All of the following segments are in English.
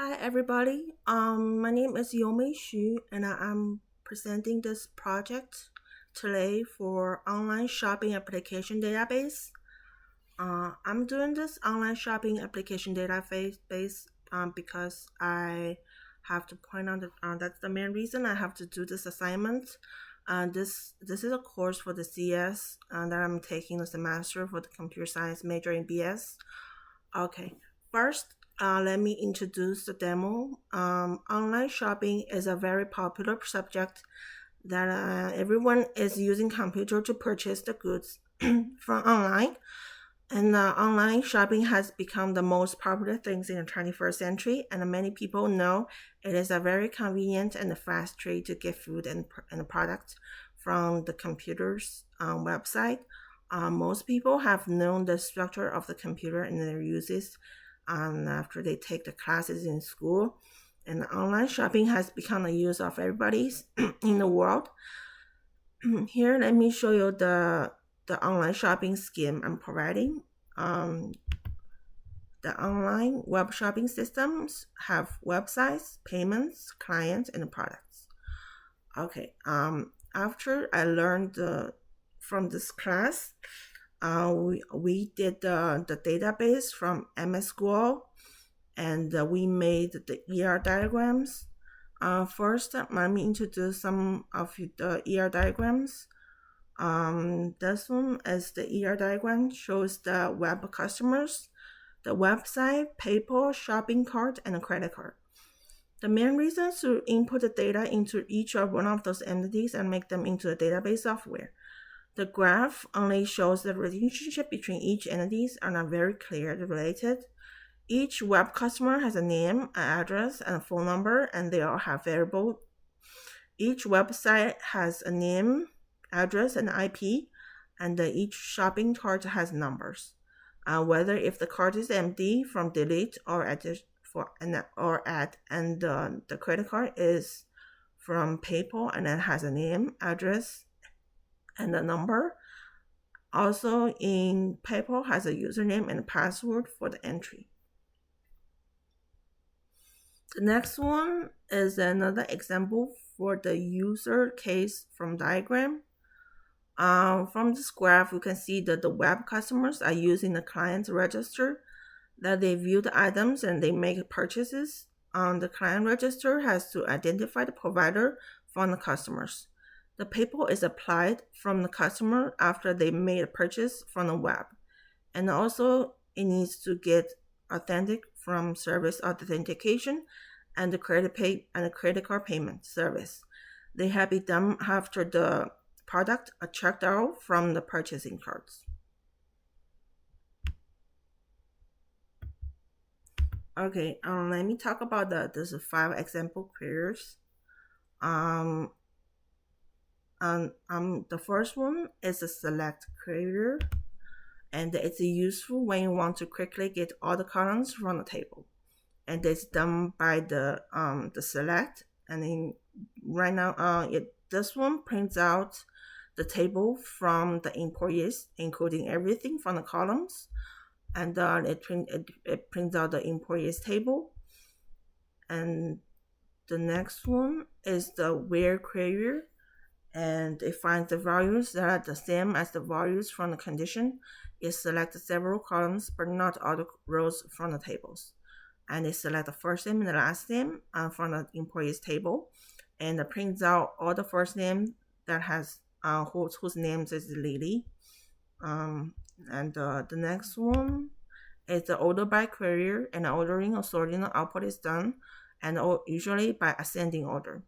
Hi everybody. My name is Yomei Xu, and I'm presenting this project today for online shopping application database. I'm doing this online shopping application database because I have to point out that that's the main reason I have to do this assignment. This is a course for the CS that I'm taking the semester for the computer science major in BS. Okay, first, let me introduce the demo. Online shopping is a very popular subject that everyone is using computer to purchase the goods from online. And online shopping has become the most popular things in the 21st century, and many people know it is a very convenient and fast way to get food and products from the computer's website. Most people have known the structure of the computer and their uses after they take the classes in school. And online shopping has become a use of everybody's in the world. Here, let me show you the online shopping scheme I'm providing. Um, the online web shopping systems have websites, payments, clients, and products. Okay. After I learned from this class, we did the database from MS School, and we made the ER diagrams. First, let me introduce some of the ER diagrams. This one is the ER diagram, shows the web customers, the website, PayPal, shopping cart, and a credit card. The main reason is to input the data into each of one of those entities and make them into a database software. The graph only shows the relationship between each entities are not very clearly related. Each web customer has a name, an address, and a phone number, and they all have variable. Each website has a name, address, and IP, and each shopping cart has numbers. Whether if the cart is empty from delete or add and the credit card is from PayPal and it has a name, address, and a number. Also, in PayPal has a username and a password for the entry. The next one is another example for the user case from diagram. From this graph, you can see that the web customers are using the client register, that they view the items and they make purchases. The client register has to identify the provider from the customers. The PayPal is applied from the customer after they made a purchase from the web. And also, it needs to get authentic from service authentication and the credit card payment service. They have it done after the product are checked out from the purchasing cards. Okay, let me talk about these 5 example queries. The first one is a select query, and it's useful when you want to quickly get all the columns from the table. And it's done by the select, and then right now this one prints out the table from the employees, including everything from the columns, and it prints out the employees table. And the next one is the where query, and it finds the values that are the same as the values from the condition. It selects several columns but not all the rows from the tables, and it selects the first name and the last name from the employees table, and it prints out all the first name that has whose names is Lily. And the next one is the order by query, and the ordering or sorting the output is done, and usually by ascending order.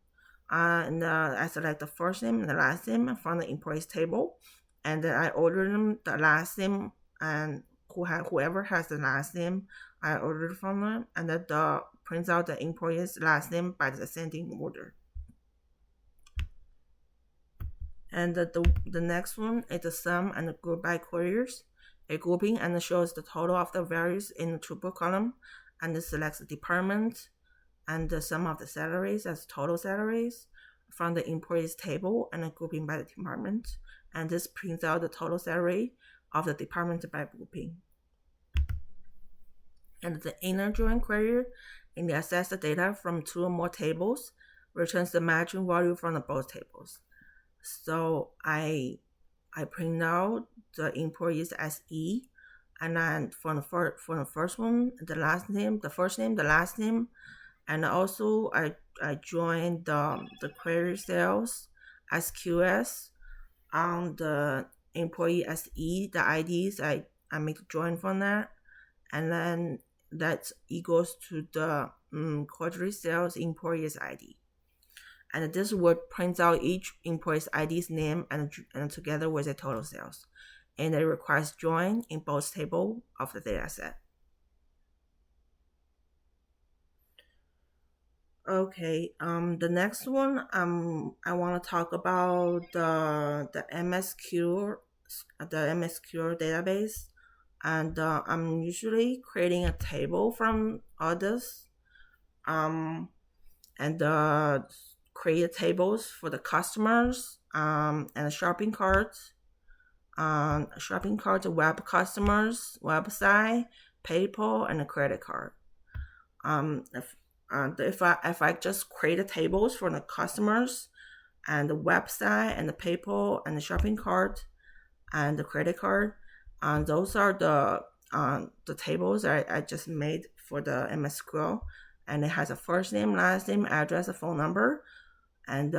And I select the first name and the last name from the employees table, and then I order them the last name, and whoever has the last name, I ordered from them, and that prints out the employee's last name by the ascending order. And the next one is the sum and the group by queries. A grouping and shows the total of the values in the tuple column, and it selects the department and the sum of the salaries as total salaries from the employees table, and a grouping by the department. And this prints out the total salary of the department by grouping. And the inner join query, and access the data from two or more tables, returns the matching value from the both tables. So I print out the employees as E, and then for the first one, the last name, the first name, the last name, and also I joined the query cells as QS on the employee as E, the IDs I make a join from that, and then that equals to the query cells employee's ID. And this would print out each employee's ID's name and together with the total sales. And it requires join in both tables of the data set. Okay, the next one, I want to talk about the MSQ database, and I'm usually creating a table from others, and create tables for the customers, and the shopping carts, web customers, website, PayPal, and a credit card. If I just create the tables for the customers and the website and the PayPal and the shopping cart and the credit card, those are the tables I just made for the MSQL, and it has a first name, last name, address, a phone number, and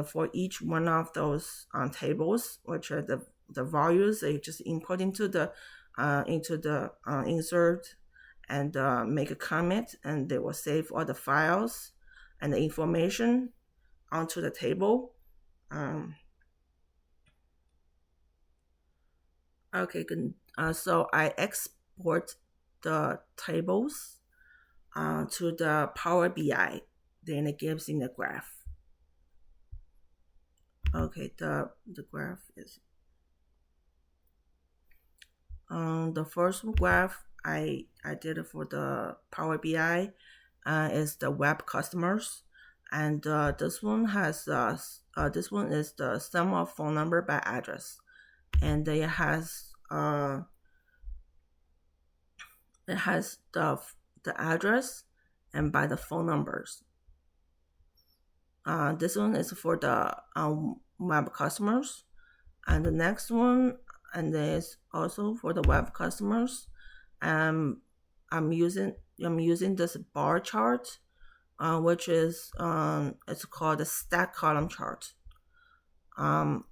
for each one of those tables, which are the values, they just input into the insert and make a comment, and they will save all the files and the information onto the table. Okay, good. So I export the tables to the Power BI. Then it gives in the graph. Okay, the graph is the first graph I did it for the Power BI is the web customers, and this one has this one is the sum of phone number by address, and it has the address and by the phone numbers. This one is for the web customers, and the next one and is also for the web customers. I'm using this bar chart, which is it's called the stack column chart. I'm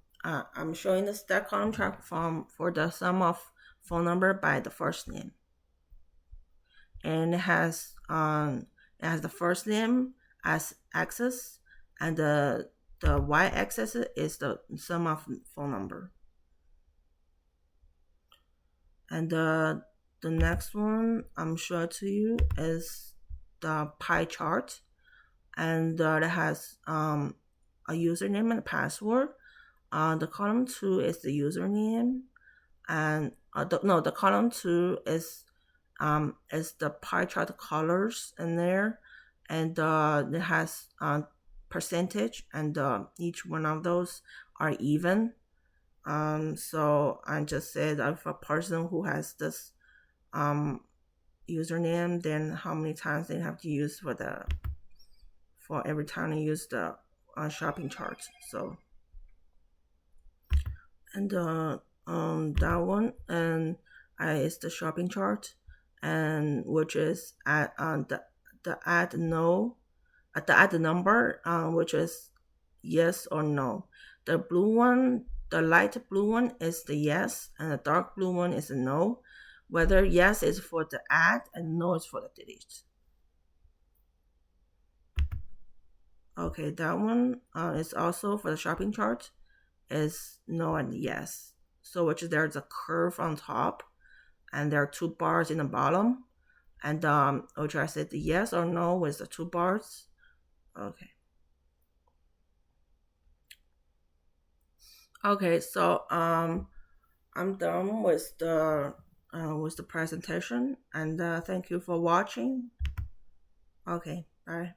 showing the stack column chart for the sum of phone number by the first name, and it has the first name as axis, and the y-axis is the sum of phone number. And the next one I'm showing to you is the pie chart, and it has a username and a password. The column 2 is the username, and the column 2 is the pie chart colors in there, and it has percentage, and each one of those are even. So I just said if a person who has this username, then how many times they have to use for every time they use the shopping chart. So, and that one and is the shopping chart, and which is at the add number, which is yes or no. The blue one, the light blue one is the yes, and the dark blue one is the no. Whether yes is for the add and no is for the delete. Okay, that one is also for the shopping chart is no and yes. So which there's a curve on top, and there are 2 bars in the bottom, and which I said the yes or no with the 2 bars. Okay. Okay, so I'm done with the presentation, and thank you for watching. Okay, bye.